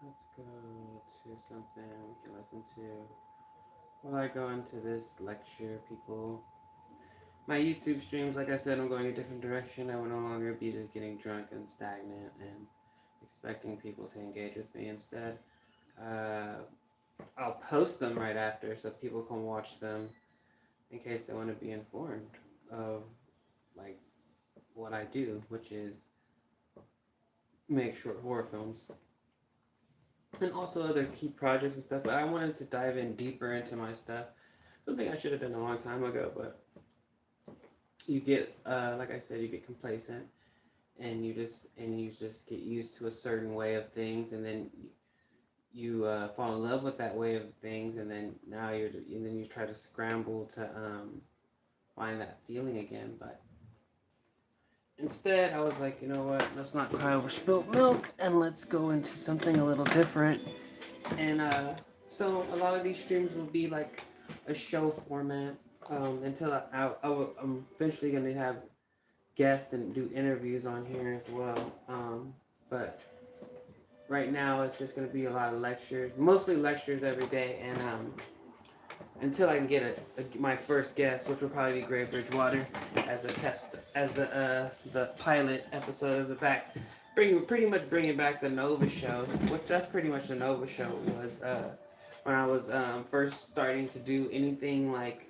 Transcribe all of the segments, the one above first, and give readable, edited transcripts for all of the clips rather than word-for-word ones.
Let's go to something we can listen to. While I go into this lecture, people, my YouTube streams, like I said, I'm going a different direction. I will no longer be just getting drunk and stagnant and expecting people to engage with me. Instead, uh, I'll post them right after so people can watch them in case they want to be informed of like what I do, which is make short horror films and also other key projects and stuff. But I wanted to dive in deeper into my stuff. Something I should have done a long time ago, but you get, like I said, you get complacent, and you just get used to a certain way of things, and then you fall in love with that way of things, and then you try to scramble to find that feeling again. But instead, I was like, you know what? Let's not cry over spilt milk, and let's go into something a little different. And so a lot of these streams will be like a show format until I'm eventually going to have guests and do interviews on here as well. But right now, it's just going to be a lot of lectures, mostly lectures every day. And until I can get my first guest, which will probably be Gray Bridgewater, as the test, as the pilot episode of the back, pretty much bringing back the Nova show, which that's pretty much the Nova show was when I was first starting to do anything like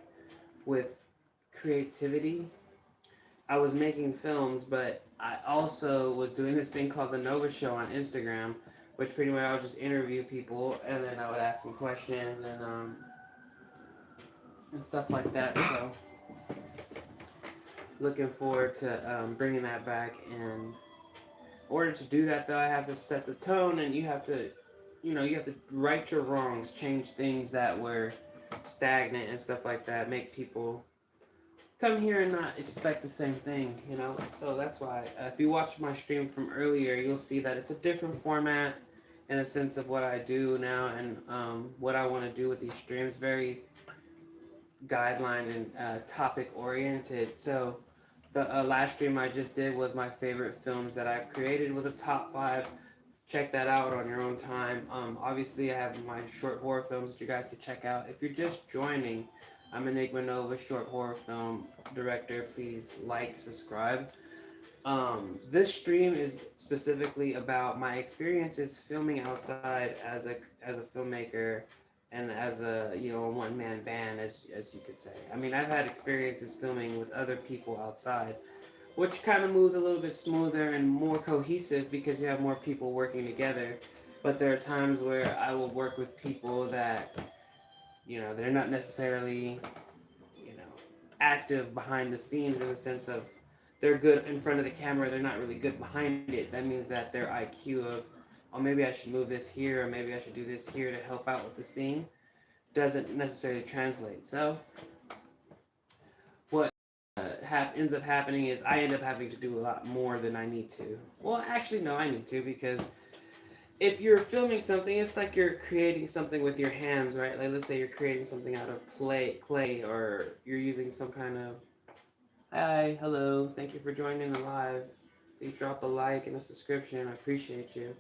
with creativity. I was making films, but I also was doing this thing called the Nova Show on Instagram, which pretty much I would just interview people and then I would ask them questions and stuff like that. So looking forward to bringing that back. And in order to do that, though, I have to set the tone, and you have to right your wrongs, change things that were stagnant and stuff like that, make people come here and not expect the same thing. So that's why if you watch my stream from earlier, you'll see that it's a different format in a sense of what I do now and what I want to do with these streams. Very guideline and topic oriented. So the last stream I just did was my favorite films that I've created. It was a top five. Check that out on your own time. Obviously, I have my short horror films that you guys can check out. If you're just joining, I'm Enigma Nova, short horror film director. Please like, subscribe. This stream is specifically about my experiences filming outside as a filmmaker and as a one man band, as you could say. I mean, I've had experiences filming with other people outside, which kind of moves a little bit smoother and more cohesive because you have more people working together. But there are times where I will work with people that they're not necessarily you know active behind the scenes in the sense of they're good in front of the camera, they're not really good behind it. That means that their IQ of, oh, maybe I should move this here, or maybe I should do this here to help out with the scene, doesn't necessarily translate. So what ends up happening is I end up having to do a lot more than I need to. Well, actually, no, I need to, because if you're filming something, it's like you're creating something with your hands, right? Like, let's say you're creating something out of clay, or you're using some kind of. Hi, hello, thank you for joining the live. Please drop a like and a subscription. I appreciate you.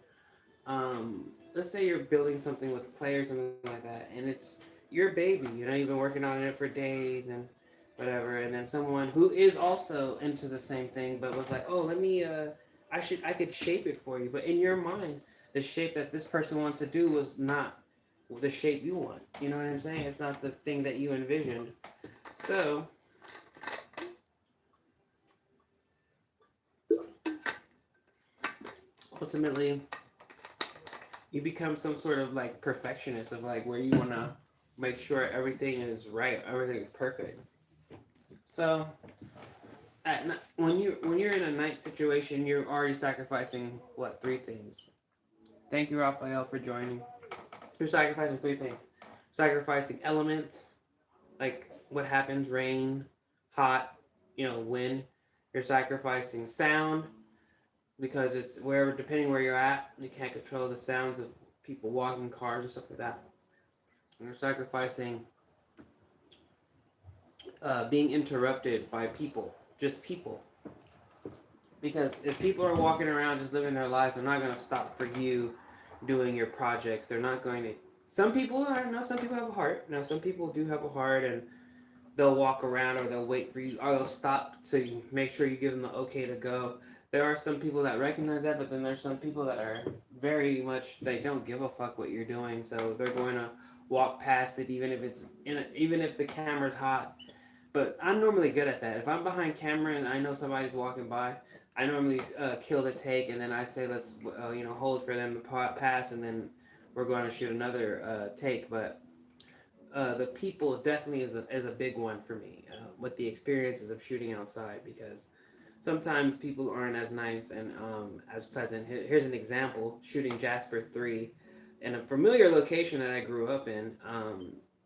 Let's say you're building something with clay or something like that, and it's your baby. You've been working on it for days and whatever, and then someone who is also into the same thing, but was like, "Oh, let me. I could shape it for you." But in your mind, the shape that this person wants to do was not the shape you want. You know what I'm saying? It's not the thing that you envisioned. So ultimately, you become some sort of like perfectionist of like where you want to make sure everything is right, everything is perfect. So when you're in a night situation, you're already sacrificing what, three things. Thank you, Raphael, for joining. You're sacrificing three things. Sacrificing elements, like what happens, rain, hot, wind. You're sacrificing sound, because it's wherever, depending where you're at, you can't control the sounds of people walking, cars, and stuff like that. And you're sacrificing being interrupted by people, just people. Because if people are walking around just living their lives, they're not going to stop for you doing your projects. They're not going to. Some people are no. Some people have a heart. Now some people do have a heart, and they'll walk around or they'll wait for you or they'll stop to make sure you give them the okay to go. There are some people that recognize that, but then there's some people that are very much they don't give a fuck what you're doing, so they're going to walk past it even if it's even if the camera's hot. But I'm normally good at that. If I'm behind camera and I know somebody's walking by, I normally kill the take and then I say let's hold for them to pass and then we're going to shoot another take. But the people definitely is a big one for me with the experiences of shooting outside because sometimes people aren't as nice and as pleasant. Here's an example: shooting Jasper 3 in a familiar location that I grew up in,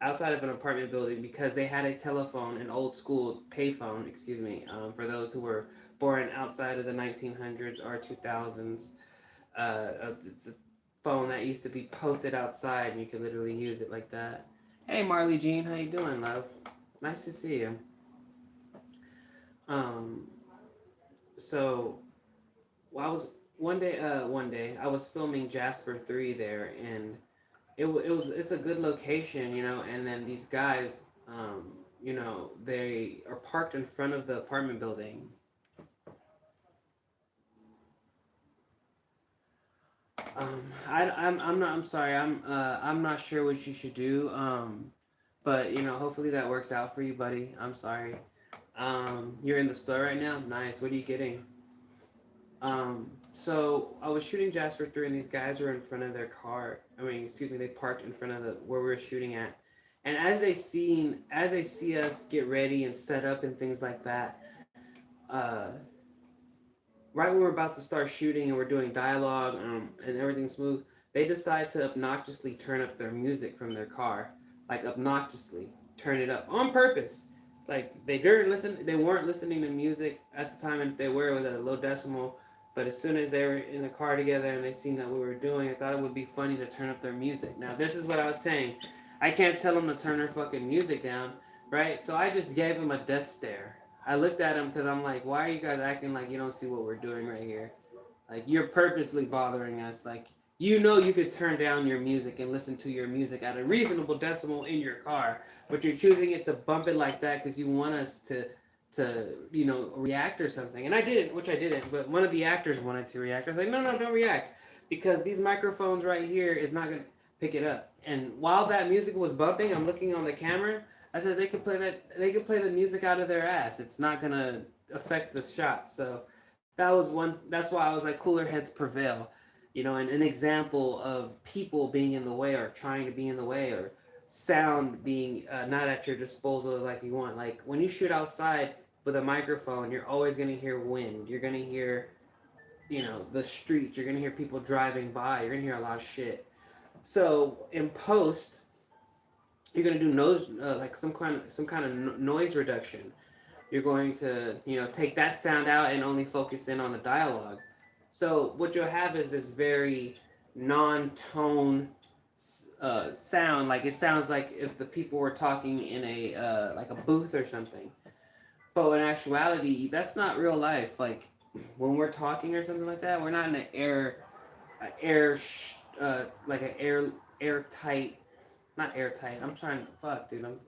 outside of an apartment building because they had a telephone, an old school payphone, excuse me, for those who were born outside of the 1900s or 2000s. It's a phone that used to be posted outside and you could literally use it like that. Hey Marley Jean, how you doing, love? Nice to see you. Um, so well, I was one day I was filming Jasper 3 there, and it's a good location, and then these guys, they are parked in front of the apartment building. I'm sorry. I'm not sure what you should do. But hopefully that works out for you, buddy. I'm sorry. You're in the store right now. Nice. What are you getting? So I was shooting Jasper 3, and these guys were in front of their car. I mean, excuse me. They parked in front of the where we were shooting at, and as they see us get ready and set up and things like that, uh, right when we're about to start shooting and we're doing dialogue and everything's smooth, they decide to obnoxiously turn up their music from their car, like obnoxiously turn it up on purpose. Like they weren't listening to music at the time, and if they were, it was at a low decimal. But as soon as they were in the car together and they seen that we were doing, I thought it would be funny to turn up their music. Now this is what I was saying. I can't tell them to turn their fucking music down, right? So I just gave them a death stare. I looked at him because I'm like, why are you guys acting like you don't see what we're doing right here? Like, you're purposely bothering us. Like, you could turn down your music and listen to your music at a reasonable decimal in your car, but you're choosing it to bump it like that because you want us to react or something. And I didn't, which I didn't, but one of the actors wanted to react. I was like, no, no, don't react because these microphones right here is not going to pick it up. And while that music was bumping, I'm looking on the camera. I said they could play that. They could play the music out of their ass. It's not gonna affect the shot. So that was one. That's why I was like, cooler heads prevail. And an example of people being in the way or trying to be in the way or sound being not at your disposal like you want. Like when you shoot outside with a microphone, you're always gonna hear wind. You're gonna hear, the streets. You're gonna hear people driving by. You're gonna hear a lot of shit. So in post, you're going to do noise like some kind of noise reduction. You're going to take that sound out and only focus in on the dialogue. So what you'll have is this very non-tone sound. Like it sounds like if the people were talking in a like a booth or something. But in actuality, that's not real life. Like when we're talking or something like that, we're not in an like an airtight, not airtight. I'm trying. Fuck, dude. I'm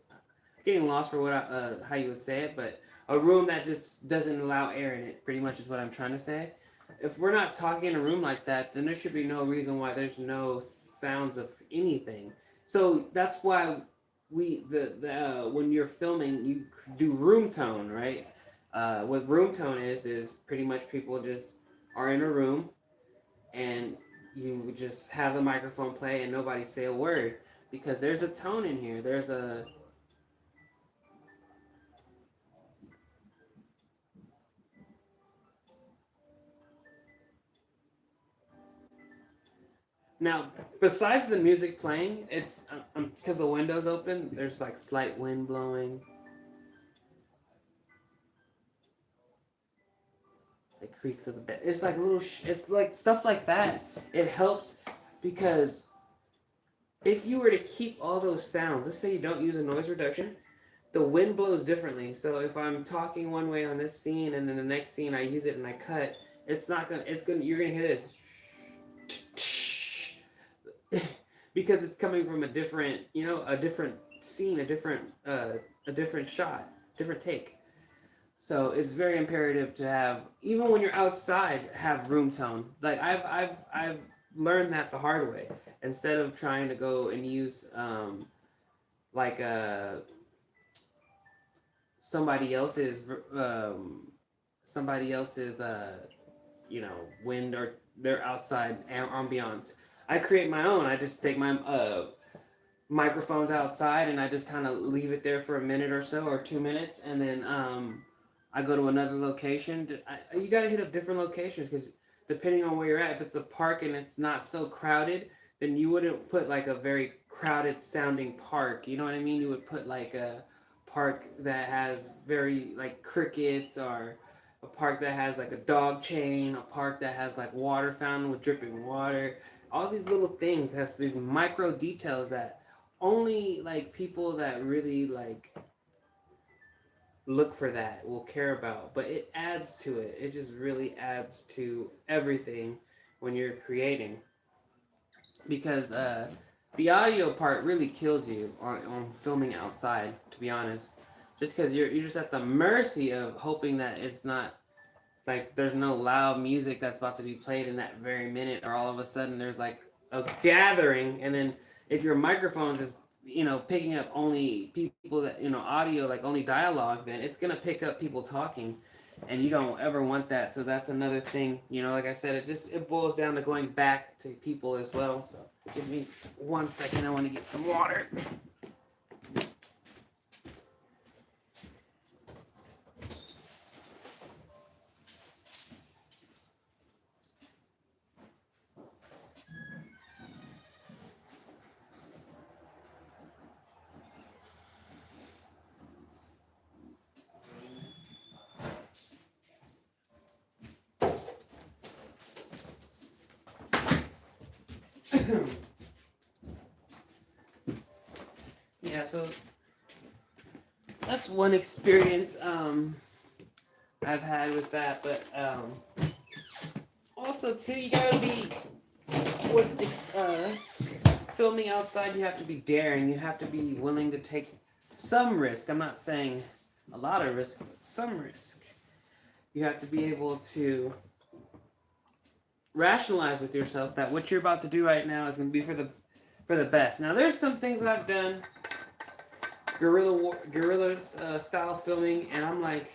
getting lost for how you would say it, but a room that just doesn't allow air in it. Pretty much is what I'm trying to say. If we're not talking in a room like that, then there should be no reason why there's no sounds of anything. So that's why when you're filming, you do room tone, right? What room tone is pretty much people just are in a room and you just have the microphone play and nobody say a word because there's a tone in here. There's a now besides the music playing, it's because the window's open. There's like slight wind blowing, like creaks of the bed. It's like it's like stuff like that. It helps because if you were to keep all those sounds, let's say you don't use a noise reduction, the wind blows differently. So if I'm talking one way on this scene and then the next scene I use it and I cut, it's not gonna. It's gonna. You're gonna hear this. because it's coming from a different, a different scene, a different shot, different take. So it's very imperative to have, even when you're outside, have room tone. Like I've learned that the hard way. Instead of trying to go and use like somebody else's um, somebody else's wind or their outside ambiance. I create my own. I just take my microphones outside and I just kind of leave it there for a minute or so or 2 minutes, and then I go to another location. You got to hit up different locations because depending on where you're at, if it's a park and it's not so crowded, then you wouldn't put like a very crowded sounding park. You know what I mean? You would put like a park that has very like crickets, or a park that has like a dog chain, a park that has like water fountain with dripping water. All these little things has these micro details that only like people that really like look for that will care about, but it adds to it. It just really adds to everything when you're creating, because the audio part really kills you on filming outside, to be honest, just because you're just at the mercy of hoping that it's not like there's no loud music that's about to be played in that very minute, or all of a sudden there's like a gathering, and then if your microphone is picking up only people that audio, like only dialogue, then it's gonna pick up people talking, and you don't ever want that. So that's another thing, like I said, it boils down to going back to people as well. So give me 1 second, I want to get some water. Yeah, so that's one experience I've had with that, but also too, you gotta be with filming outside. You have to be daring. You have to be willing to take some risk. I'm not saying a lot of risk, but some risk. You have to be able to rationalize with yourself that what you're about to do right now is going to be for the best. Now, there's some things I've done guerrilla style filming, and I'm like,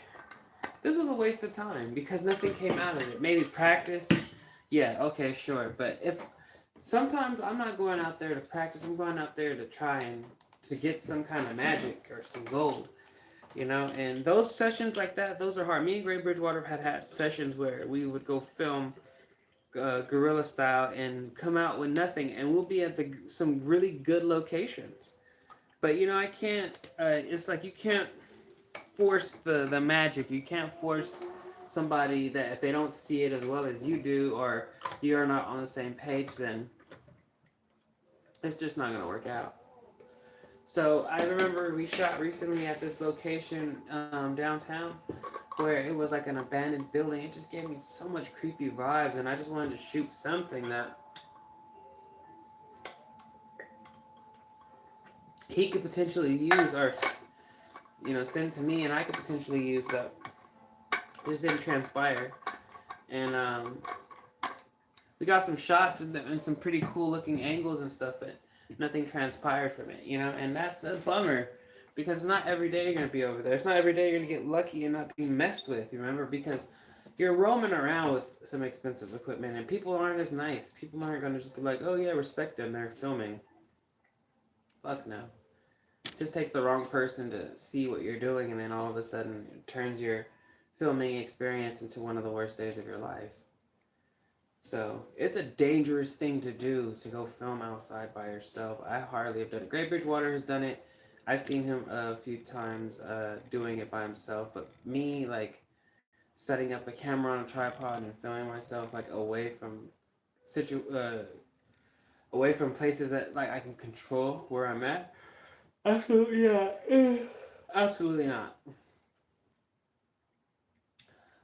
this was a waste of time because nothing came out of it. Maybe practice, yeah, okay, sure, but if sometimes I'm not going out there to practice, I'm going out there to try and to get some kind of magic or some gold, and those sessions like that, those are hard. Me and Gray Bridgewater had sessions where we would go film guerrilla style and come out with nothing, and we'll be at some really good locations. But I can't. It's like you can't force the magic. You can't force somebody that if they don't see it as well as you do, or you are not on the same page, then it's just not gonna work out. So I remember we shot recently at this location downtown, where it was like an abandoned building. It just gave me so much creepy vibes, and I just wanted to shoot something that he could potentially use, or send to me, and I could potentially use, but it just didn't transpire. And we got some shots and some pretty cool looking angles and stuff, but nothing transpired from it, and that's a bummer, because it's not every day you're going to be over there. It's not every day you're going to get lucky and not be messed with, you remember, because you're roaming around with some expensive equipment, and people aren't as nice. People aren't going to just be like, oh yeah, respect them, they're filming. Fuck no. It just takes the wrong person to see what you're doing, and then all of a sudden it turns your filming experience into one of the worst days of your life. So it's a dangerous thing to do, to go film outside by yourself. I hardly have done it. Great Bridgewater has done it. I've seen him a few times doing it by himself, but me, like, setting up a camera on a tripod and filming myself like away from places that like I can control where I'm at. Absolutely not. Absolutely not.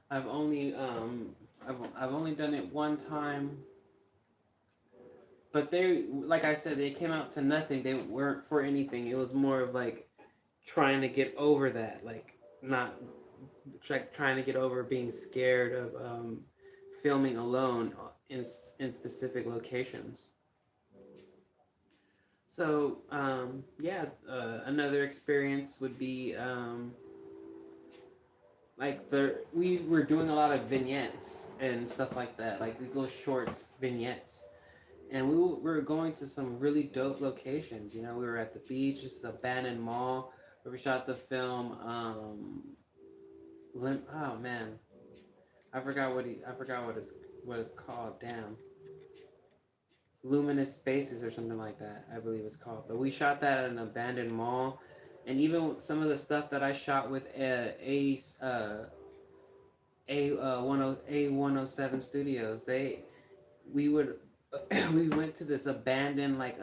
I've only I've only done it one time, but they, like I said, they came out to nothing. They weren't for anything. It was more of like trying to get over that, like not trying to get over being scared of filming alone in specific locations. So yeah, another experience would be like we were doing a lot of vignettes and stuff like that, like these little shorts vignettes, and we were going to some really dope locations. You know, we were at the beach, this is abandoned mall where we shot the film. Oh man, I forgot what it's called. Damn, Luminous Spaces or something like that, I believe it's called. But we shot that at an abandoned mall, and even some of the stuff that I shot with A107 Studios, we would we went to this abandoned like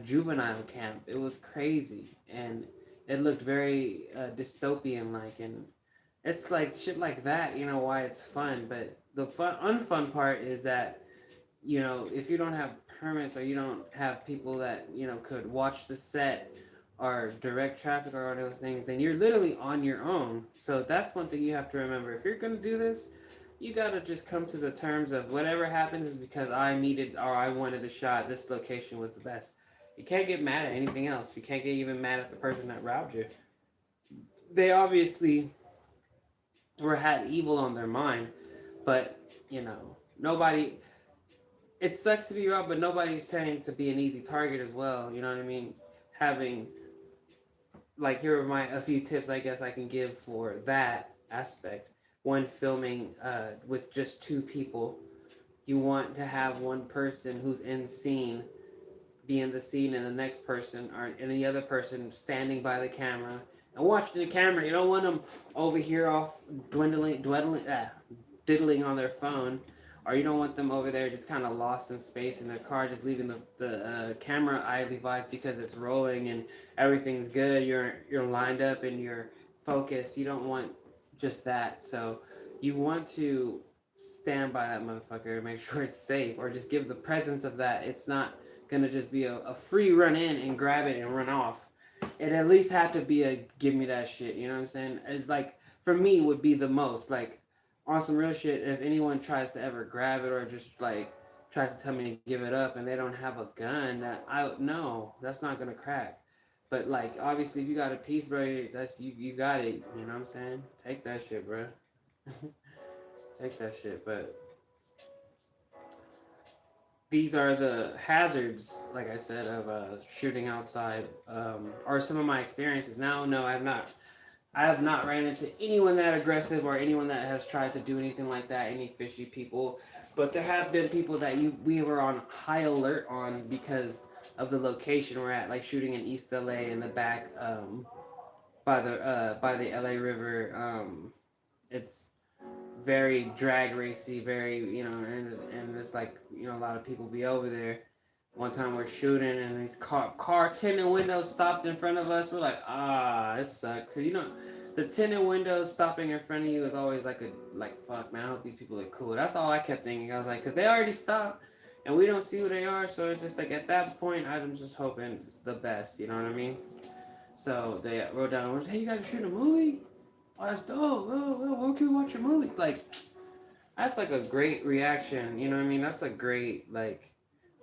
juvenile camp. It was crazy, and it looked very dystopian like, and it's like shit like that. You know why it's fun, but the unfun part is that, you know, if you don't have permits or you don't have people that, you know, could watch the set or direct traffic or all those things, then you're literally on your own. So that's one thing you have to remember. If you're gonna do this, you gotta just come to the terms of whatever happens is because I needed or I wanted a shot. This location was the best. You can't get mad at anything else. You can't get even mad at the person that robbed you. They obviously had evil on their mind, but you know, nobody. It sucks to be robbed, but nobody's saying to be an easy target as well. You know what I mean? Having like, here are a few tips I guess I can give for that aspect. One, filming with just two people. You want to have one person who's in scene be in the scene, and the next person and the other person standing by the camera and watching the camera. You don't want them over here off diddling on their phone, or you don't want them over there just kind of lost in space in their car, just leaving the camera idly vibes because it's rolling and everything's good. You're lined up and you're focused. You don't want just that. So you want to stand by that motherfucker, make sure it's safe, or just give the presence of that. It's not gonna just be a free run in and grab it and run off. It at least have to be a give me that shit. You know what I'm saying? It's like, for me, would be the most like on some real shit. If anyone tries to ever grab it or just like tries to tell me to give it up and they don't have a gun, that's not gonna crack. But like, obviously, if you got a piece, bro, that's you got it. You know what I'm saying? Take that shit, bro. Take that shit. But these are the hazards, like I said, of shooting outside, or some of my experiences. Now, no, I have not ran into anyone that aggressive or anyone that has tried to do anything like that, any fishy people. But there have been people that we were on high alert on because of the location we're at, like shooting in East LA in the back, by the LA River. It's very drag racy, very, you know, and it's like, you know, a lot of people be over there. One time we're shooting and these car tinted windows stopped in front of us. We're like, this sucks. So, you know, the tinted windows stopping in front of you is always like fuck, man, I hope these people are cool. That's all I kept thinking. I was like, because they already stopped and we don't see who they are. So it's just like, at that point, I'm just hoping it's the best. You know what I mean? So they wrote down, hey, you guys are shooting a movie? Oh, that's dope. Oh, where can we watch a movie? Like, that's like a great reaction. You know what I mean? That's a great, like,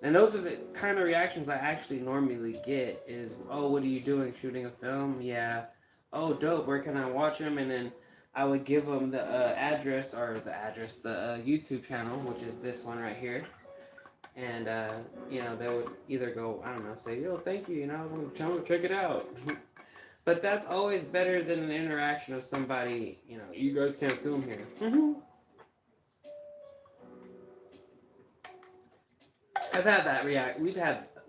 and those are the kind of reactions I actually normally get is, oh, what are you doing? Shooting a film? Yeah. Oh, dope. Where can I watch them? And then I would give them the the YouTube channel, which is this one right here. And, you know, they would either go, I don't know, say, yo, thank you, you know, I'm trying to check it out. But that's always better than an interaction of somebody, you know, you guys can't film here. Mm-hmm. I've had that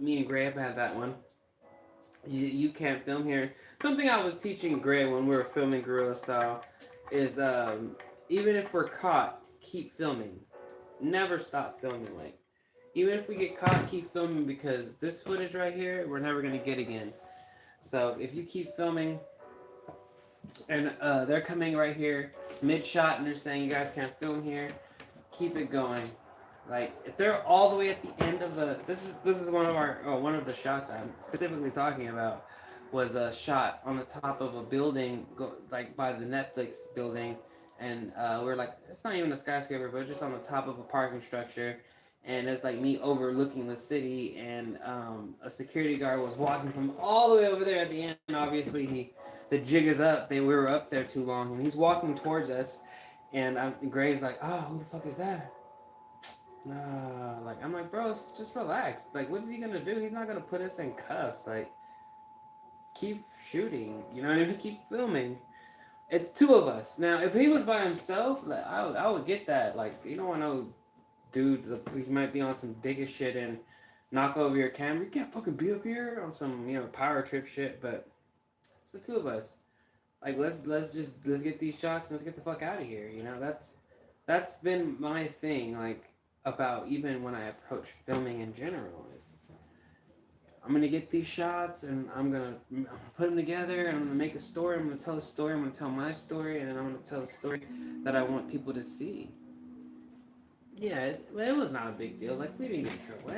me and Gray have had that one. You can't film here. Something I was teaching Gray when we were filming Guerrilla Style is, even if we're caught, keep filming. Never stop filming. Like, even if we get caught, keep filming, because this footage right here, we're never going to get again. So if you keep filming, and they're coming right here mid-shot and they're saying you guys can't film here, keep it going. Like if they're all the way at the end of the this is one of our one of the shots I'm specifically talking about was a shot on the top of a building like by the Netflix building, and we're like it's not even a skyscraper but just on the top of a parking structure, and it's like me overlooking the city, and a security guard was walking from all the way over there at the end. Obviously the jig is up. We were up there too long, and he's walking towards us, and Gray's like, oh, who the fuck is that? Like I'm like, bro, just relax. Like, what is he gonna do? He's not gonna put us in cuffs. Like, keep shooting. You know what I mean? Keep filming. It's two of us. Now, if he was by himself, like, I would get that. Like, you don't want no dude. He might be on some dickish shit and knock over your camera. You can't fucking be up here on some power trip shit. But it's the two of us. Like, let's get these shots and let's get the fuck out of here. That's been my thing. Like about even when I approach filming in general. I'm gonna get these shots and I'm gonna put them together and I'm gonna make a story. I'm gonna tell a story. I'm gonna tell my story, and then I'm gonna tell a story that I want people to see. Yeah, it was not a big deal. Like we didn't get in trouble.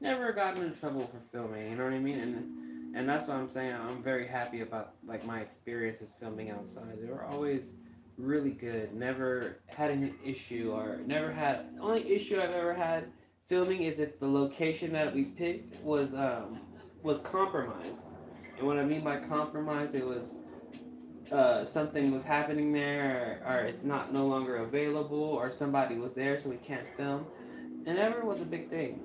Never gotten in trouble for filming. You know what I mean? And that's what I'm saying. I'm very happy about like my experiences filming outside. They were always really good. Never had an issue or never had. The only issue I've ever had filming is if the location that we picked was compromised. And what I mean by compromised, it was something was happening there, or it's not no longer available, or somebody was there so we can't film. And never was a big thing.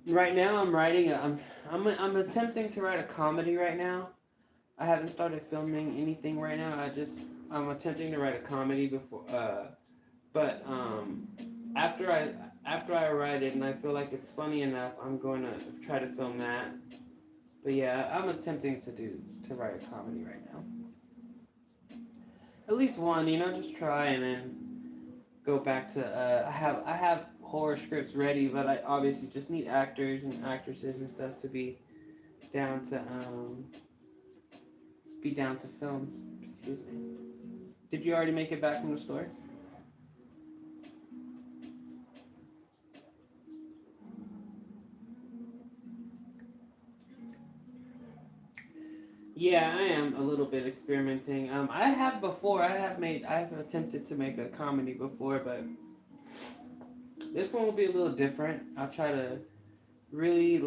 Right now, I'm writing. I'm attempting to write a comedy right now. I haven't started filming anything right now. I'm attempting to write a comedy before. But after I write it and I feel like it's funny enough, I'm going to try to film that. But yeah, I'm attempting to write a comedy right now. At least one, just try and then go back to. I have horror scripts ready, but I obviously just need actors and actresses and stuff to down to be down to film. Excuse me. Did you already make it back from the store? Yeah, I am a little bit experimenting. I have attempted to make a comedy before, but this one will be a little different. I'll try to really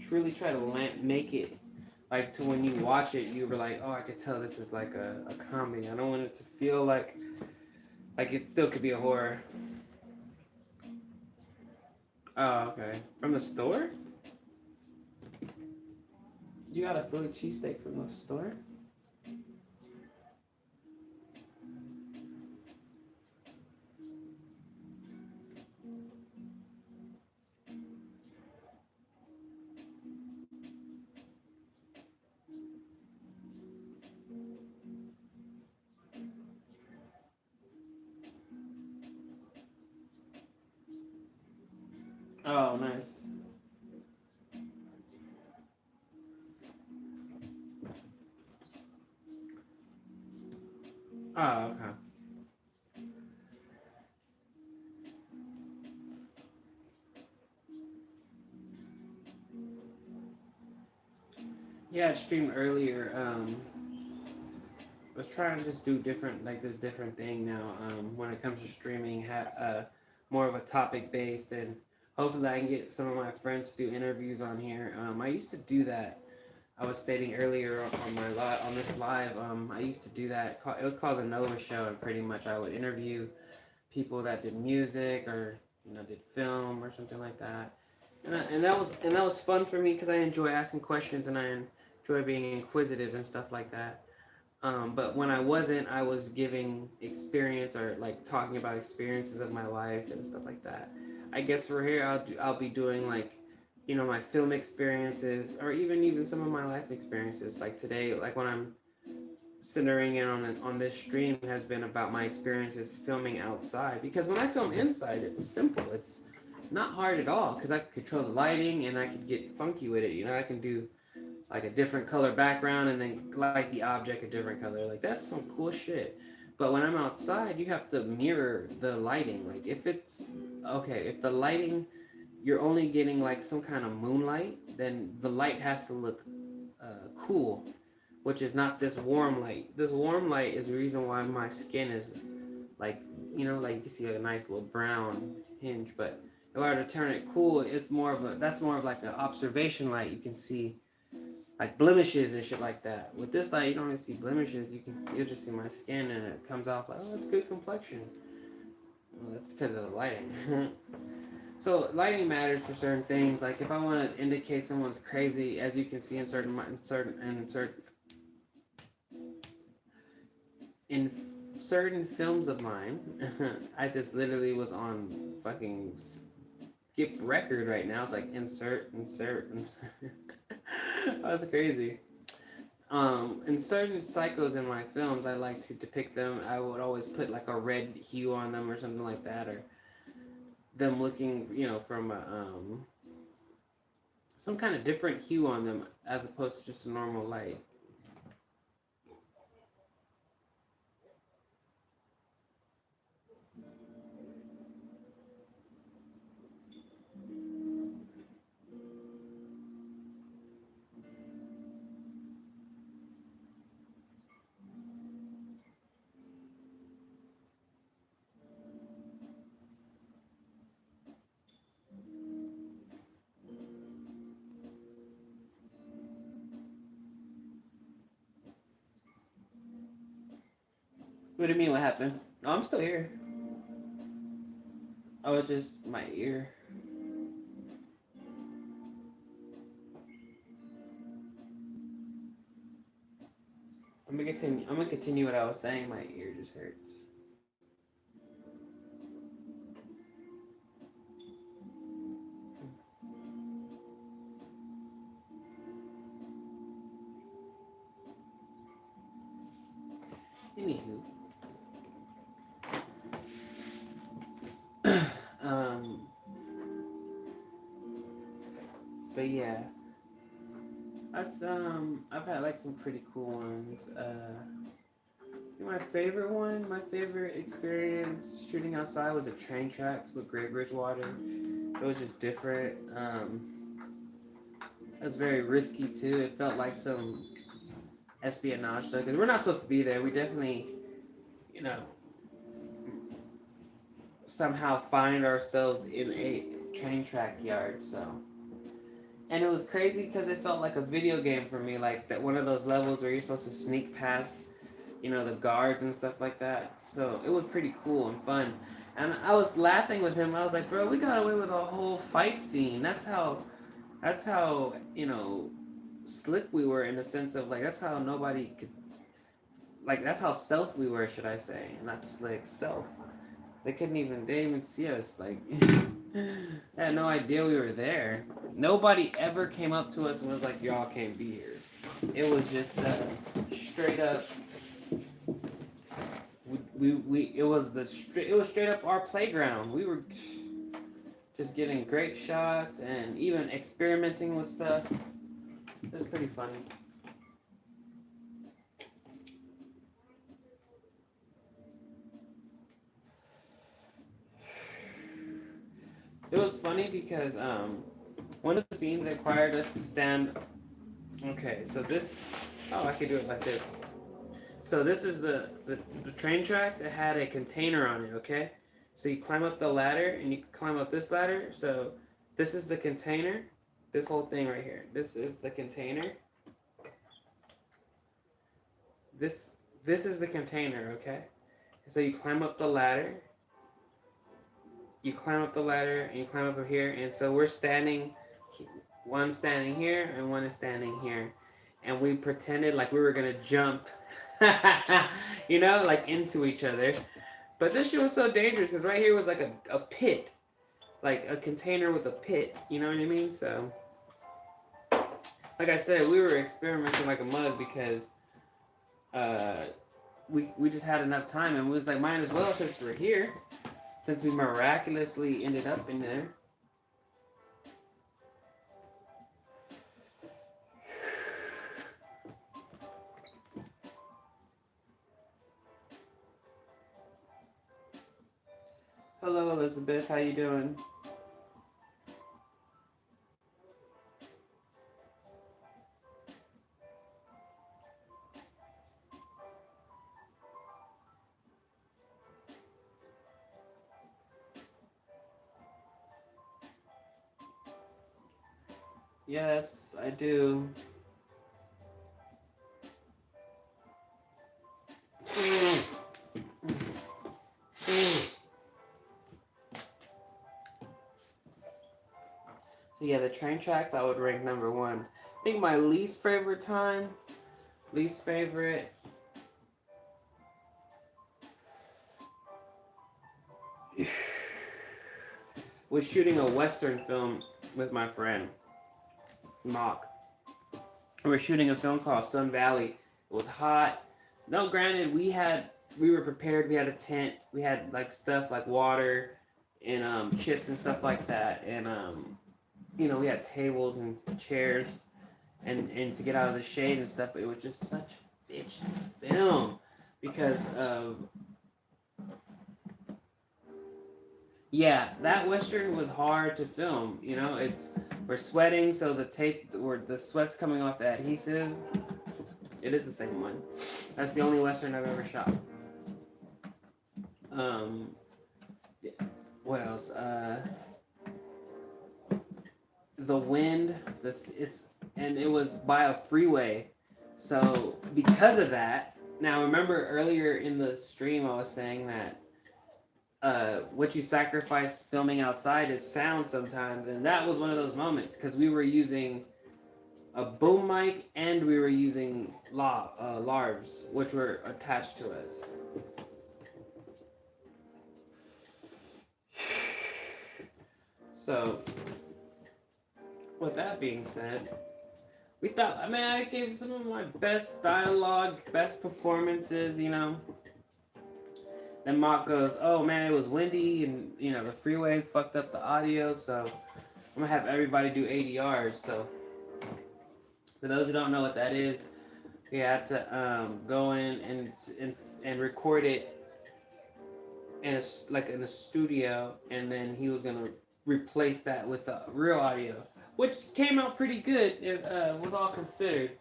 truly try to make it like to when you watch it, you were like, oh, I could tell this is like a comedy. I don't want it to feel like it still could be a horror. Oh, okay. From the store? You got a Philly cheesesteak from the store? Oh, nice. Oh, okay. Yeah, I streamed earlier. I was trying to just do this different thing now. When it comes to streaming, more of a topic based, and hopefully I can get some of my friends to do interviews on here. I used to do that. I was stating earlier on on this live. I used to do that. It was called the Nova Show, and pretty much I would interview people that did music or did film or something like that. And that was fun for me because I enjoy asking questions and I enjoy being inquisitive and stuff like that. But when I wasn't, I was giving experience or like talking about experiences of my life and stuff like that. I guess for here, I'll be doing like, my film experiences or even some of my life experiences. Like today, like when I'm centering in on this stream has been about my experiences filming outside. Because when I film inside, it's simple. It's not hard at all because I can control the lighting and I can get funky with it. I can do like a different color background and then light the object a different color. Like that's some cool shit. But when I'm outside, you have to mirror the lighting. Like if it's okay, if the lighting you're only getting like some kind of moonlight, then the light has to look cool, which is not this warm light. This warm light is the reason why my skin is like, like you can see a nice little brown hinge. But if I were to turn it cool, it's more of a that's more of like an observation light. You can see like blemishes and shit like that. With this light, you don't even see blemishes. You'll just see my skin, and it comes off like, oh, that's good complexion. Well, that's because of the lighting. So lighting matters for certain things. Like if I want to indicate someone's crazy, as you can see in certain films of mine, I just literally was on fucking skip record right now. It's like insert. That's crazy. In certain cycles in my films, I like to depict them. I would always put like a red hue on them or something like that, or them looking, from some kind of different hue on them as opposed to just a normal light. What do you mean? What happened? Oh, I'm still here. Oh, it's just my ear. I'm gonna continue what I was saying. My ear just hurts. Anywho, um, but yeah, that's I've had like some pretty cool ones. My favorite one, my favorite experience shooting outside was at train tracks with Great Bridgewater. It was just different. It was very risky too. It felt like some espionage stuff because we're not supposed to be there. We definitely, you know, somehow find ourselves in a train track yard. So, and it was crazy because it felt like a video game for me, like that one of those levels where you're supposed to sneak past, the guards and stuff like that. So it was pretty cool and fun. And I was laughing with him. I was like, bro, we got away with a whole fight scene. That's how slick we were in the sense of like that's how nobody could like that's how self we were, should I say, not slick, self. They didn't even see us. Like they had no idea we were there. Nobody ever came up to us and was like, y'all can't be here. It was just straight up. It was straight up our playground. We were just getting great shots and even experimenting with stuff. It was pretty funny. It was funny because one of the scenes required us to stand. Okay, so this. Oh, I could do it like this. So this is the train tracks. It had a container on it. Okay, so you climb up the ladder and you climb up this ladder. So this is the container. This whole thing right here. This is the container. This is the container. Okay, so you climb up the ladder. You climb up the ladder and you climb up here, and so we're standing. One standing here and one is standing here, and we pretended like we were gonna jump, like into each other. But this shit was so dangerous because right here was like a pit, like a container with a pit. You know what I mean? So, like I said, we were experimenting like a mug because we just had enough time, and we was like, might as well since we're here, since we miraculously ended up in there. Hello, Elizabeth. How you doing? Yes, I do. So yeah, the train tracks I would rank number one. I think my least favorite was shooting a Western film with my friend, Mock. We were shooting a film called Sun Valley. It was hot. No, granted, we were prepared. We had a tent. We had like stuff like water and chips and stuff like that. And we had tables and chairs and to get out of the shade and stuff. But it was just such a bitch to film because of yeah, that Western was hard to film. We're sweating, so the tape or the sweat's coming off the adhesive. It is the same one. That's the only Western I've ever shot. Um, what else? The wind. And it was by a freeway, so because of that. Now remember earlier in the stream I was saying that what you sacrifice filming outside is sound sometimes, and that was one of those moments because we were using a boom mic and we were using larvs which were attached to us. So with that being said, I gave some of my best dialogue, best performances. Then Mock goes, oh man, it was windy and the freeway fucked up the audio, so I'm gonna have everybody do ADRs. So for those who don't know what that is, we had to go in and record it in a studio, and then he was gonna replace that with real audio, which came out pretty good with all considered.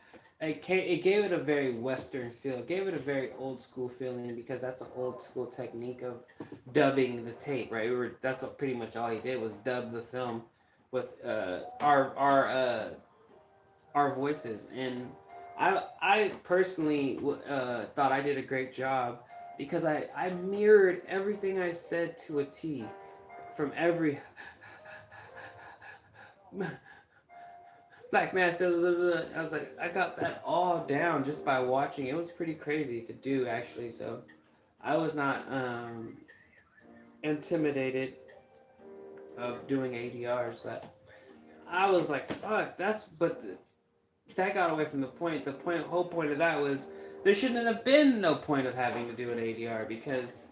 It gave it a very Western feel. It gave it a very old school feeling because that's an old school technique of dubbing the tape, right? That's what pretty much all he did was dub the film with our voices, and I personally thought I did a great job because I mirrored everything I said to a T, from every Black man said, I was like, I got that all down just by watching. It was pretty crazy to do, actually. So I was not intimidated of doing ADRs, but I was like, fuck, that got away from the point. Whole point of that was there shouldn't have been no point of having to do an ADR because,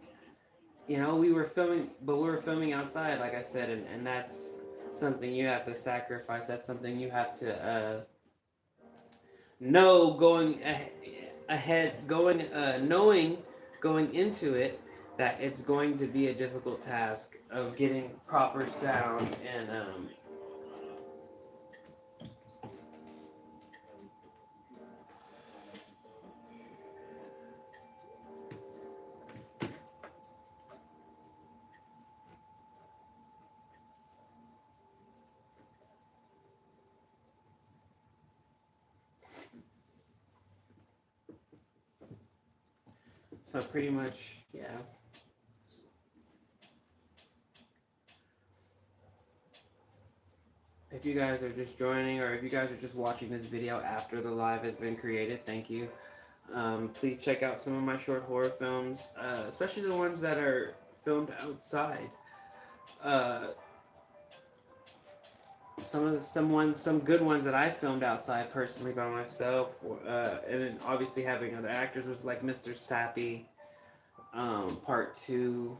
we were filming outside, like I said, and that's something you have to sacrifice. That's something you have to know knowing going into it that it's going to be a difficult task of getting proper sound and so pretty much, yeah. If you guys are just joining, or if you guys are just watching this video after the live has been created, thank you. Please check out some of my short horror films, especially the ones that are filmed outside. Some good ones that I filmed outside personally by myself, and then obviously having other actors was like Mr. Sappy, Part 2,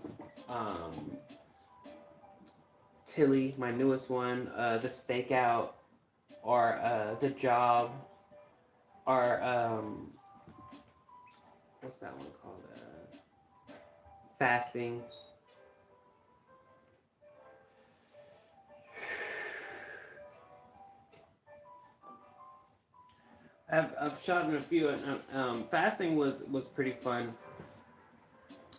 Tilly, my newest one, The Stakeout, or The Job, or what's that one called? Fasting. I've shot in a few. And, fasting was pretty fun.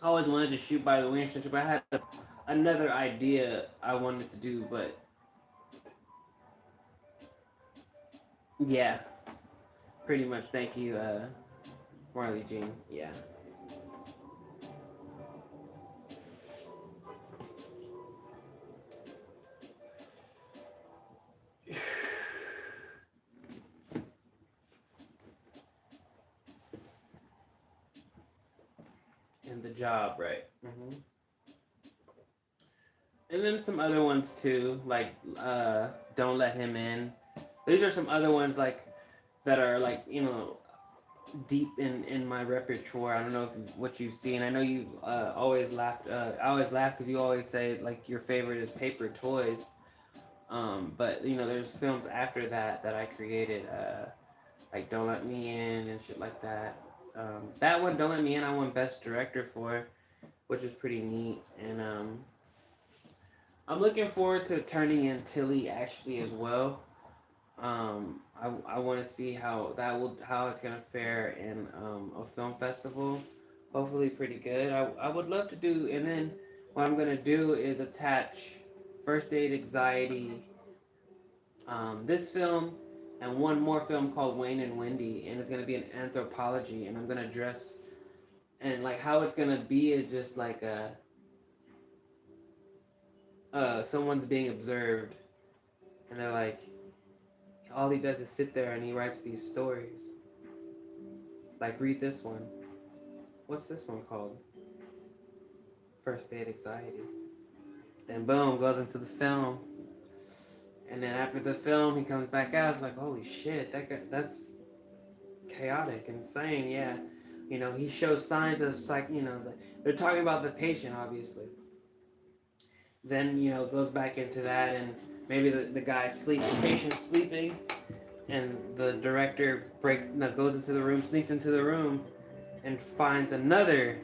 I always wanted to shoot by the way and but I had another idea I wanted to do, but yeah, pretty much. Thank you, Marley Jean. Yeah. And the job, right? And then some other ones too, like "Don't Let Him In." These are some other ones like that are like deep in my repertoire. I don't know if what you've seen. I know you always laughed. I always laugh because you always say like your favorite is Paper Toys. But there's films after that that I created, like "Don't Let Me In" and shit like that. That one, "Don't Let Me In," I won Best Director for, which is pretty neat. And I'm looking forward to turning in Tilly actually as well. I want to see how it's gonna fare in a film festival. Hopefully, pretty good. I would love to do, and then what I'm gonna do is attach First Aid Anxiety, this film, and one more film called Wayne and Wendy, and it's gonna be an anthropology, and I'm gonna dress and like how it's gonna be is just like someone's being observed, and they're like all he does is sit there and he writes these stories. Like read this one. What's this one called? First Aid Anxiety. Then boom, goes into the film. And then after the film, he comes back out. It's like, holy shit, that's chaotic, insane. Yeah, he shows signs of they're talking about the patient, obviously. Then goes back into that, and maybe the guy's sleeping, the patient's sleeping, and the director goes into the room, sneaks into the room, and finds another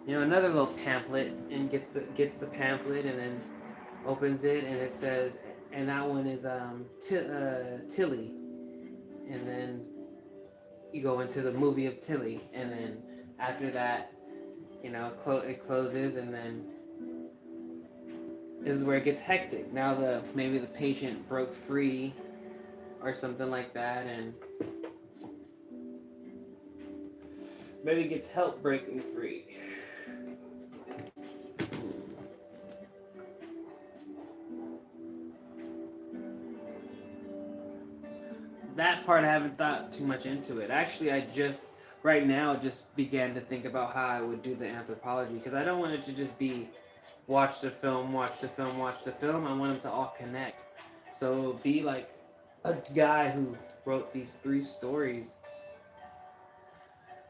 little pamphlet, and gets the pamphlet, and then opens it, and it says, and that one is Tilly, and then you go into the movie of Tilly, and then after that, it closes, and then this is where it gets hectic. Now maybe the patient broke free or something like that, and maybe gets help breaking free. That part I haven't thought too much into it. Actually, I just right now just began to think about how I would do the anthropology because I don't want it to just be watch the film, watch the film, watch the film. I want them to all connect. So it'll be like a guy who wrote these three stories.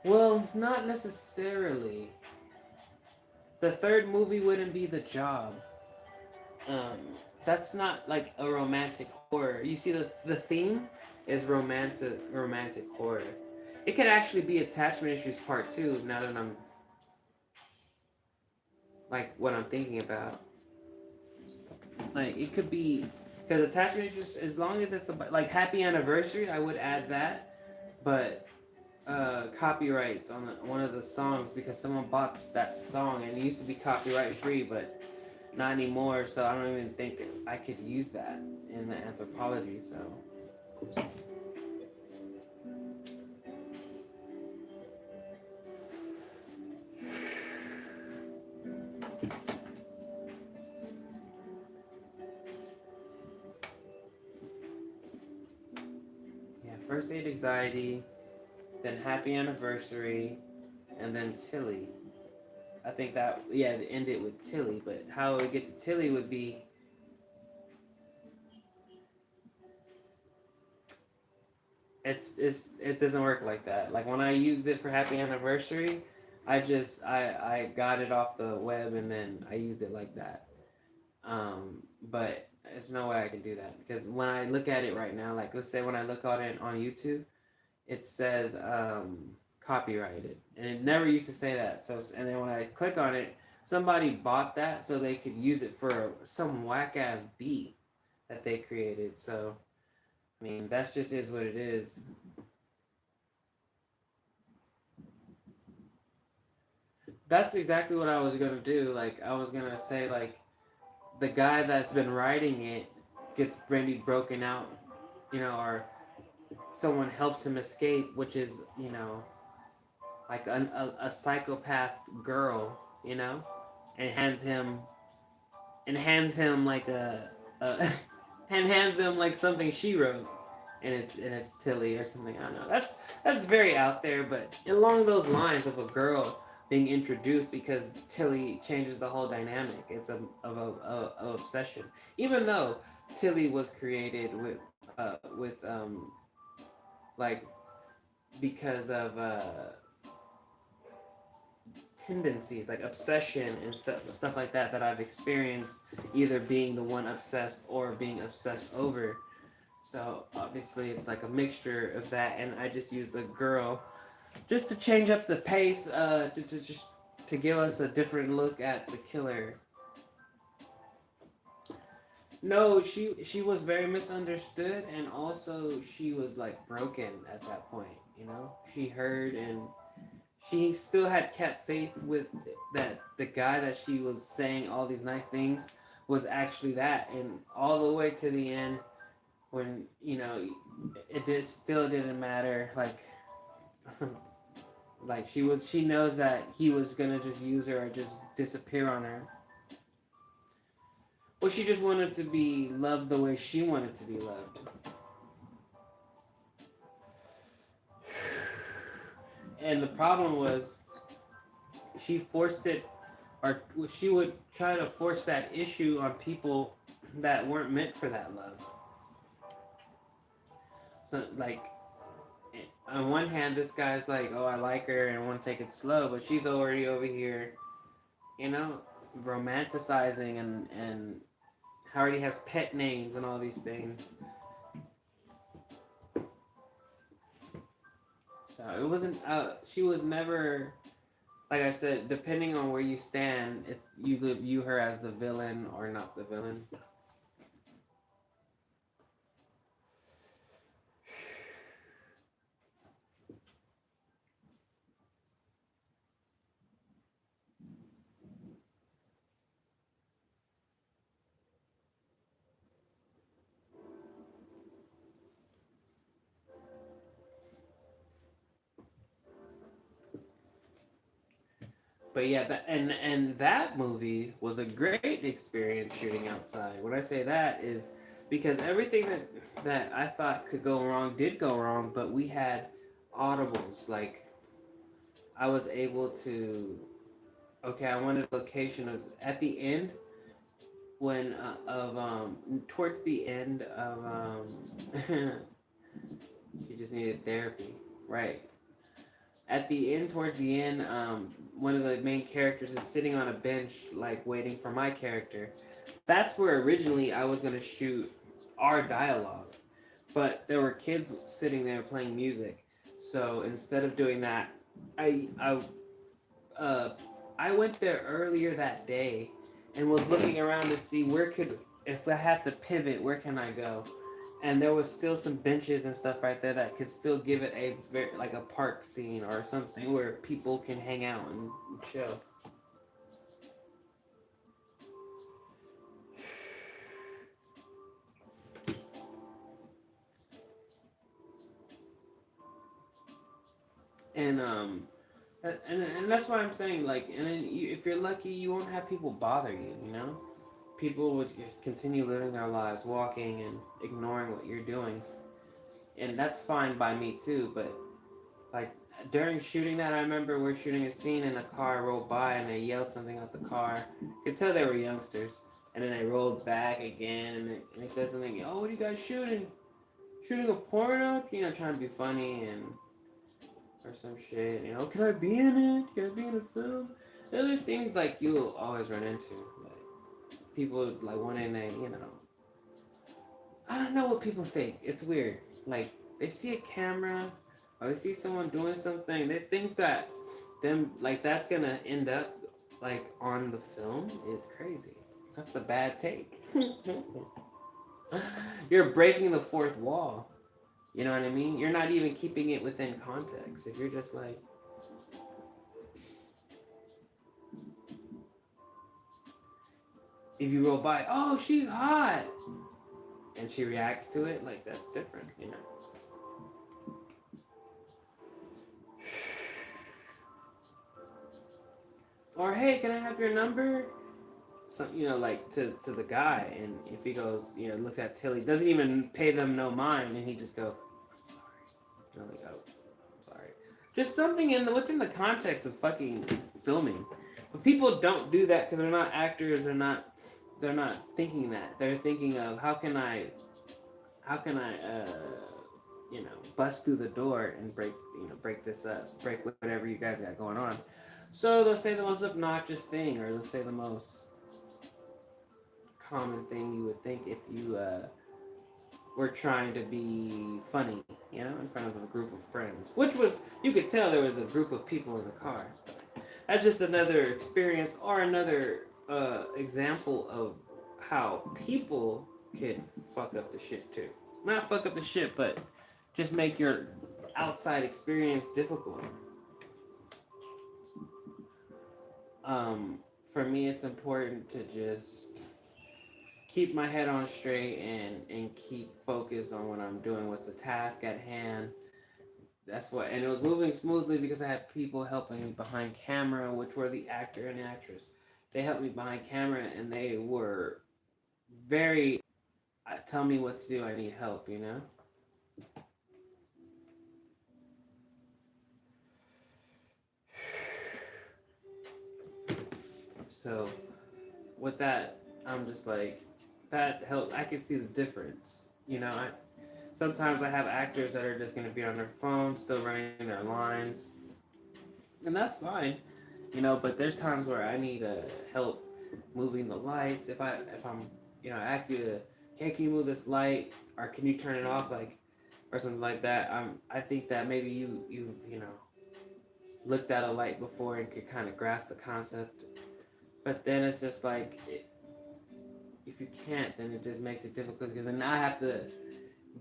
Well, not necessarily. The third movie wouldn't be The Job. Um, that's not like a romantic horror. You see, the theme is romantic horror. It could actually be Attachment Issues Part Two. Now that I'm like what I'm thinking about, like it could be because Attachment Issues, as long as it's like Happy Anniversary, I would add that, but copyrights on one of the songs because someone bought that song and it used to be copyright free, but not anymore. So I don't even think I could use that in the anthropology. So yeah, First Aid Anxiety, then Happy Anniversary, and then Tilly. I think that to end it with Tilly, but how it would get to Tilly would be it doesn't work like that. Like when I used it for Happy Anniversary, I got it off the web and then I used it like that. But there's no way I can do that because when I look at it right now, like let's say when I look at it on YouTube, it says copyrighted, and it never used to say that. So and then when I click on it, somebody bought that so they could use it for some whack ass beat that they created. So I mean, that's just is what it is. That's exactly what I was gonna do. Like I was gonna say like the guy that's been writing it gets maybe broken out, or someone helps him escape, which is like a psychopath girl, and hands him like a and hands him like something she wrote, and it's Tilly or something. I don't know. That's very out there, but along those lines of a girl being introduced because Tilly changes the whole dynamic. It's of obsession, even though Tilly was created with like because of tendencies like obsession and stuff like that I've experienced, either being the one obsessed or being obsessed over. So obviously it's like a mixture of that, and I just used the girl just to change up the pace, just to give us a different look at the killer. No, she was very misunderstood, and also she was like broken at that point. She heard, and she still had kept faith with that the guy that she was saying all these nice things was actually that, and all the way to the end when still didn't matter. Like like she knows that he was gonna just use her or just disappear on her. Well, she just wanted to be loved the way she wanted to be loved. And the problem was she forced it, or she would try to force that issue on people that weren't meant for that love. So, like, on one hand, this guy's like, oh, I like her and I want to take it slow, but she's already over here, you know, romanticizing and already has pet names and all these things. So it wasn't. She was never. Like I said, depending on where you stand, you view her as the villain or not the villain. But yeah, and that movie was a great experience shooting outside. When I say that is because everything that I thought could go wrong did go wrong, but we had audibles. Like I was able to. Okay, I wanted a location at the end when of towards the end of she just needed therapy, right? At the end, towards the end, one of the main characters is sitting on a bench, like waiting for my character. That's where originally I was gonna shoot our dialogue, but there were kids sitting there playing music. So instead of doing that, I I uh, I went there earlier that day and was looking around to see where could if I had to pivot, where can I go? And there was still some benches and stuff right there that could still give it a like a park scene or something where people can hang out and chill. And and that's why I'm saying like, and then if you're lucky, you won't have people bother you. People would just continue living their lives, walking and ignoring what you're doing, and that's fine by me too. But like during shooting that, I remember we're shooting a scene and a car rolled by and they yelled something out the car. You could tell they were youngsters. And then they rolled back again and they said something, oh, what are you guys shooting? Shooting a porno? Trying to be funny and or some shit. Can I be in it? Can I be in a film? Those are things like you'll always run into. Like people like wanting to. I don't know what people think. It's weird. Like they see a camera or they see someone doing something, they think that them like that's gonna end up like on the film is crazy. That's a bad take. You're breaking the fourth wall. You know what I mean? You're not even keeping it within context. If you're just like if you roll by, oh, she's hot, and she reacts to it, like that's different, you know. Or hey, can I have your number? Some, you know, like to the guy, and if he goes, you know, looks at Tilly, doesn't even pay them no mind, and he just goes, I'm sorry. And I'm like, oh, I'm sorry. Just something within the context of fucking filming. But people don't do that because they're not actors. They're not thinking that. They're thinking of how can I, you know, bust through the door and break this up, break whatever you guys got going on. So they'll say the most obnoxious thing, or they'll say the most common thing you would think if you were trying to be funny, you know, in front of a group of friends. Which was, you could tell there was a group of people in the car. That's just another experience or another example of how people could fuck up the shit too. Not fuck up the shit, but just make your outside experience difficult. For me, it's important to just keep my head on straight and keep focused on what I'm doing. What's the task at hand? That's what, and it was moving smoothly because I had people helping me behind camera, which were the actor and actress. They helped me behind camera, and they were very tell me what to do. I need help, you know. So with that, I'm just like, that helped. I can see the difference, you know. Sometimes I have actors that are just going to be on their phone, still running their lines, and that's fine, you know. But there's times where I need help moving the lights. If I'm, you know, I ask you to, hey, can you move this light, or can you turn it off, like, or something like that. I think that maybe you know, looked at a light before and could kind of grasp the concept. But then it's just like, if you can't, then it just makes it difficult because then I have to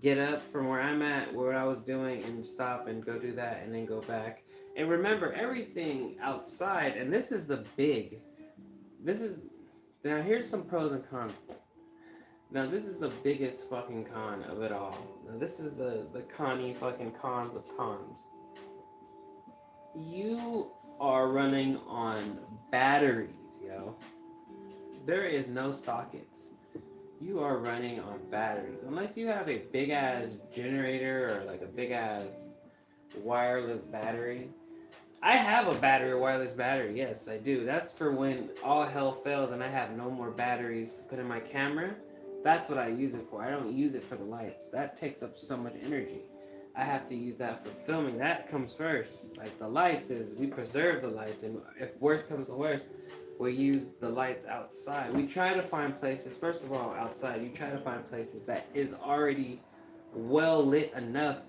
get up from where I'm at, what I was doing, and stop and go do that and then go back. And remember, everything outside, and this is, now here's some pros and cons. Now this is the biggest fucking con of it all. Now this is the conny fucking cons of cons. You are running on batteries, yo. There is no sockets. You are running on batteries. Unless you have a big ass generator or like a big ass wireless battery. I have a battery, wireless battery. Yes, I do. That's for when all hell fails and I have no more batteries to put in my camera. That's what I use it for. I don't use it for the lights. That takes up so much energy. I have to use that for filming. That comes first. Like the lights is, we preserve the lights, and if worse comes to worse, we use the lights outside. We try to find places, first of all, outside, you try to find places that is already well lit enough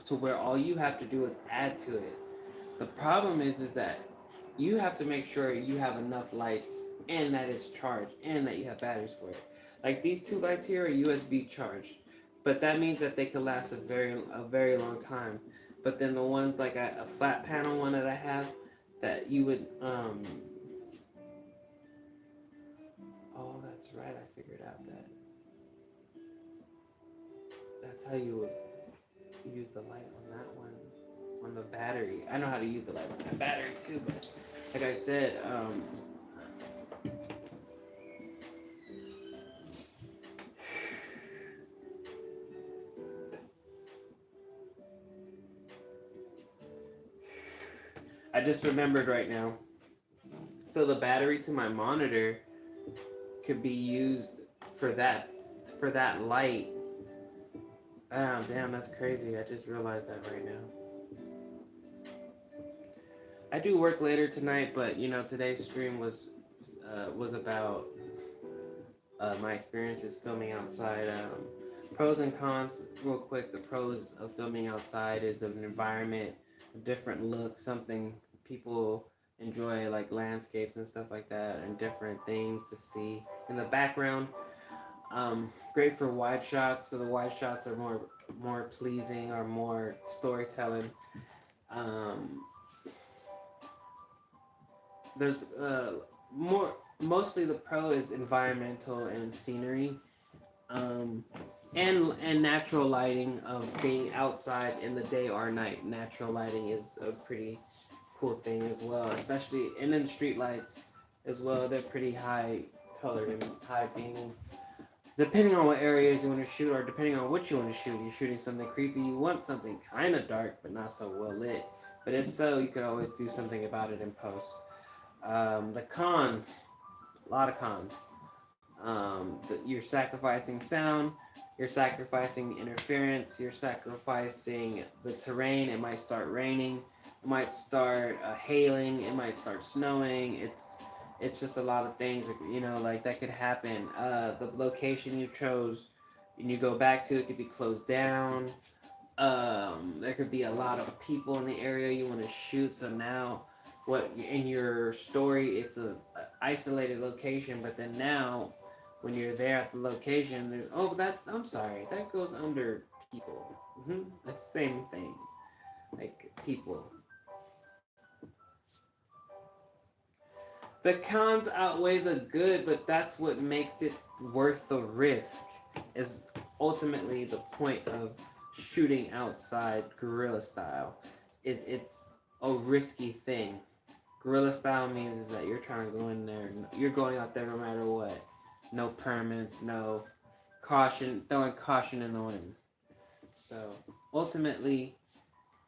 to where all you have to do is add to it. The problem is that you have to make sure you have enough lights and that it's charged and that you have batteries for it. Like these two lights here are USB charged, but that means that they could last a very long time. But then the ones like a flat panel one that I have, that you would oh, that's right. I figured out that that's how you would use the light on that one, on the battery. I know how to use the light on that battery too, but like I said, I just remembered right now. So the battery to my monitor could be used for that light. Oh, damn, that's crazy. I just realized that right now. I do work later tonight, but you know, today's stream was about my experiences filming outside. Pros and cons, real quick. The pros of filming outside is an environment, a different look, something people enjoy, like landscapes and stuff like that, and different things to see in the background. Great for wide shots, so the wide shots are more pleasing or more storytelling. Um, there's more. mostly the pro is environmental and scenery, um, and natural lighting of being outside in the day or night. Natural lighting is a pretty cool thing as well, especially and then street lights as well. They're pretty high colored and high beaming. Depending on what areas you want to shoot, or depending on what you want to shoot, you're shooting something creepy. You want something kind of dark but not so well lit. But if so, you could always do something about it in post. The cons, a lot of cons. You're sacrificing sound, you're sacrificing interference, you're sacrificing the terrain. It might start raining, it might start hailing, it might start snowing. It's just a lot of things that, like that could happen. The location you chose and you go back to, it could be closed down. There could be a lot of people in the area you want to shoot. So now, what in your story, it's a isolated location, but then now, when you're there at the location, there's I'm sorry, that goes under people. The same thing, like people. The cons outweigh the good, but that's what makes it worth the risk. Is ultimately the point of shooting outside guerrilla style. Is it's a risky thing. Guerrilla style means is that you're trying to go in there. You're going out there no matter what. No permits, no caution, throwing caution in the wind. So ultimately,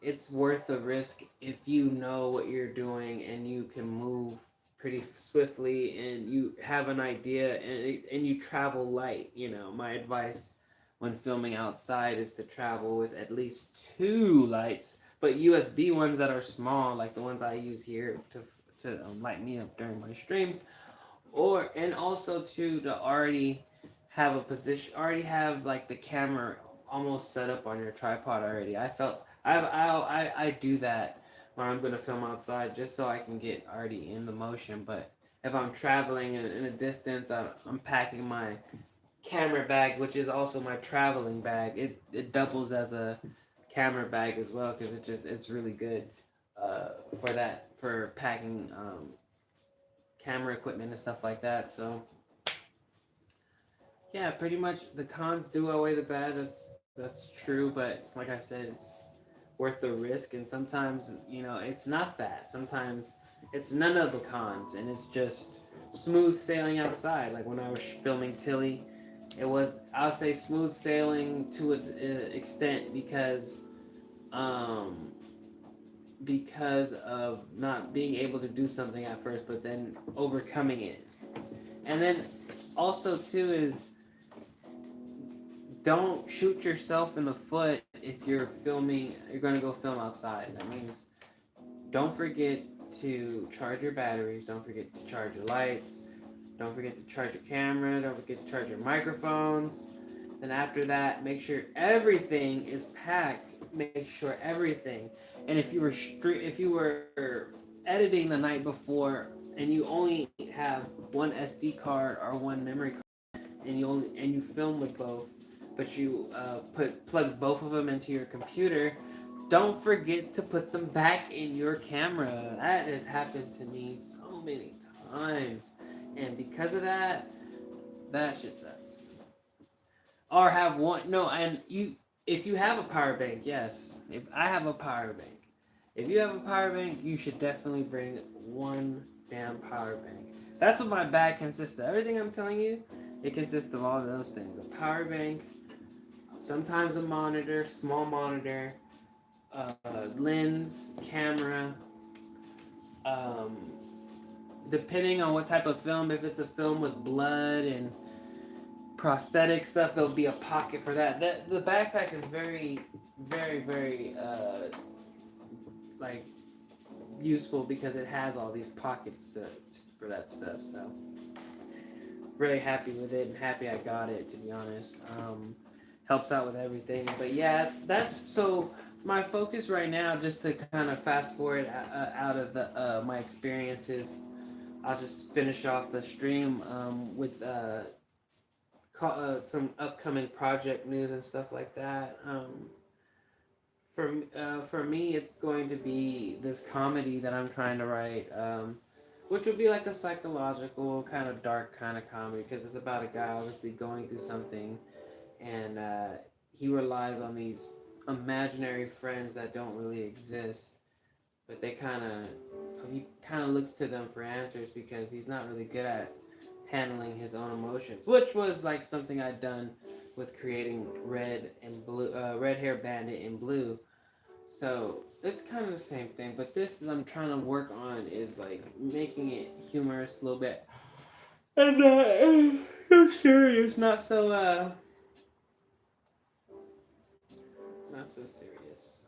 it's worth the risk if you know what you're doing and you can move pretty swiftly and you have an idea and you travel light. My advice when filming outside is to travel with at least two lights, but USB ones that are small, like the ones I use here to light me up during my streams, and also to already have a position, already have like the camera almost set up on your tripod already. I do that when I'm gonna film outside just so I can get already in the motion. But if I'm traveling in a distance, I'm packing my camera bag, which is also my traveling bag. It doubles as a camera bag as well because it's really good for packing camera equipment and stuff like that. So yeah, pretty much the cons do outweigh the bad. That's true, but like I said, it's worth the risk. And sometimes it's not that. Sometimes it's none of the cons, and it's just smooth sailing outside. Like when I was filming Tilly, it was, I'll say, smooth sailing to an extent um, because of not being able to do something at first, but then overcoming it. And then also too is don't shoot yourself in the foot if you're going to go film outside. That means don't forget to charge your batteries, don't forget to charge your lights, don't forget to charge your camera, don't forget to charge your microphones. Then after that, make sure everything is packed. Make sure everything. And if you were editing the night before and you only have one SD card or one memory card, and you film with both, but you plug both of them into your computer, don't forget to put them back in your camera. That has happened to me so many times, and because of that, that shit sucks. Or have one, no, and you, if you have a power bank, yes. If I have a power bank, if you have a power bank, you should definitely bring one damn power bank. That's what my bag consists of. Everything I'm telling you, it consists of all of those things: a power bank, sometimes a monitor, small monitor, lens, camera. Um, Depending on what type of film, if it's a film with blood and prosthetic stuff, there'll be a pocket for that. The backpack is very, very, very like useful because it has all these pockets for that stuff. So really happy with it and happy I got it, to be honest. Helps out with everything. But yeah, that's so my focus right now, just to kind of fast forward out of my experiences. I'll just finish off the stream with some upcoming project news and stuff like that. For me, it's going to be this comedy that I'm trying to write, which would be like a psychological kind of dark kind of comedy because it's about a guy obviously going through something, and he relies on these imaginary friends that don't really exist, but they kind of he kind of looks to them for answers because he's not really good at handling his own emotions, which was like something I'd done with creating Red Hair Bandit in Blue. So it's kind of the same thing, but this is I'm trying to work on is like making it humorous a little bit and so serious, not so serious.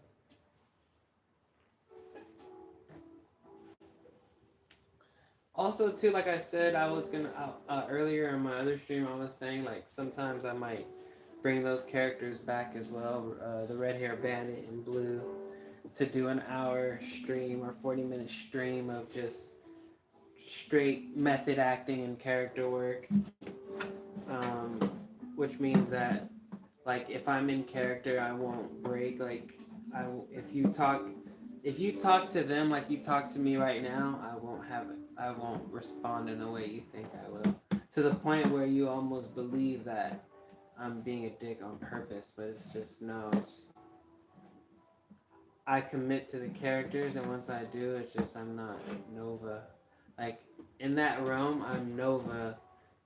Also, too, like I said, I was gonna earlier in my other stream, I was saying like sometimes I might bring those characters back as well. The Red Hair Bandit in Blue to do an hour stream or 40-minute stream of just straight method acting and character work, um, which means that like if I'm in character, I won't break. Like I if you talk to them like you talk to me right now, I won't respond in the way you think I will. To the point where you almost believe that I'm being a dick on purpose, but it's just no. I commit to the characters, and once I do, it's just I'm not Nova. Like in that realm, I'm Nova,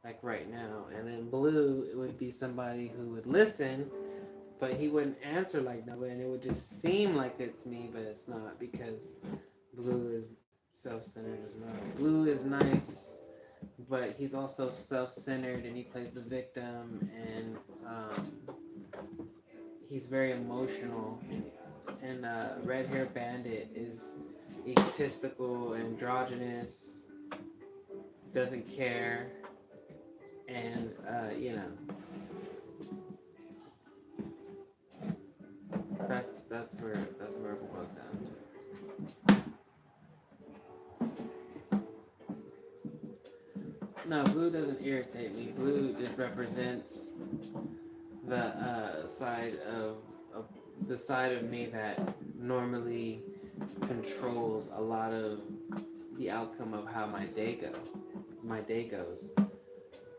like right now. And in Blue, it would be somebody who would listen, but he wouldn't answer like Nova, and it would just seem like it's me, but it's not because Blue is self-centered as well. Blue is nice, but he's also self-centered, and he plays the victim, and he's very emotional. And Red Hair Bandit is egotistical, androgynous, doesn't care, and that's where it boils down to. No, Blue doesn't irritate me. Blue just represents the the side of me that normally controls a lot of the outcome of how my day goes.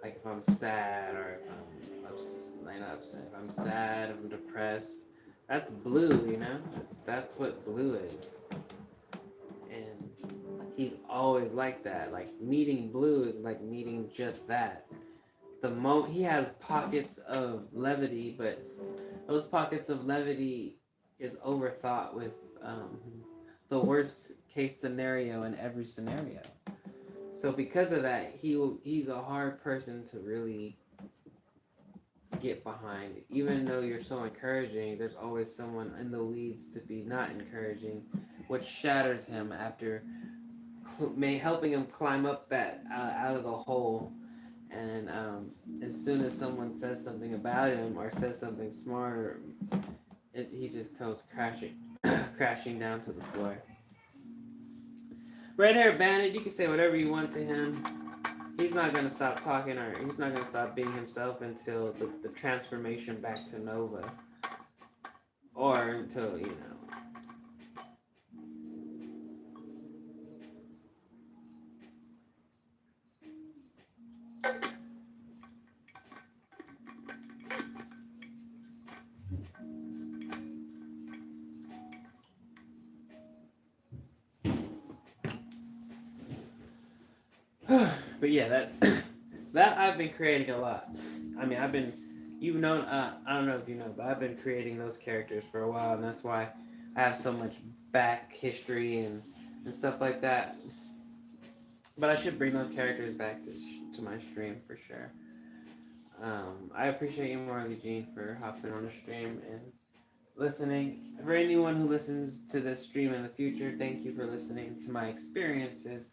Like if I'm sad or if not upset, if I'm sad, if I'm depressed, that's Blue, that's what Blue is. And he's always like that. Like meeting Blue is like meeting just that. He has pockets of levity, but those pockets of levity is overthought with the worst case scenario in every scenario. So because of that, he's a hard person to really get behind. Even though you're so encouraging, there's always someone in the weeds to be not encouraging, which shatters him after helping him climb up that out of the hole. And as soon as someone says something about him or says something smarter, he just goes crashing down to the floor. Red Hair Bandit, you can say whatever you want to him. He's not going to stop talking, or he's not going to stop being himself until the transformation back to Nova. Or until, But yeah, that I've been creating a lot. I mean, you've known, I don't know if you know, but I've been creating those characters for a while, and that's why I have so much back history and stuff like that. But I should bring those characters back to my stream for sure. I appreciate you more, Eugene, for hopping on the stream and listening. For anyone who listens to this stream in the future, thank you for listening to my experiences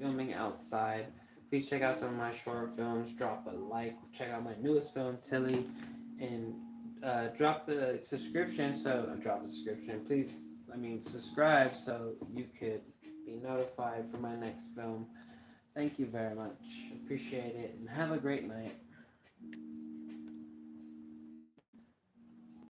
filming outside. Please check out some of my short films. Drop a like. Check out my newest film, Tilly, and drop the subscription. Please, subscribe so you could be notified for my next film. Thank you very much. Appreciate it, and have a great night.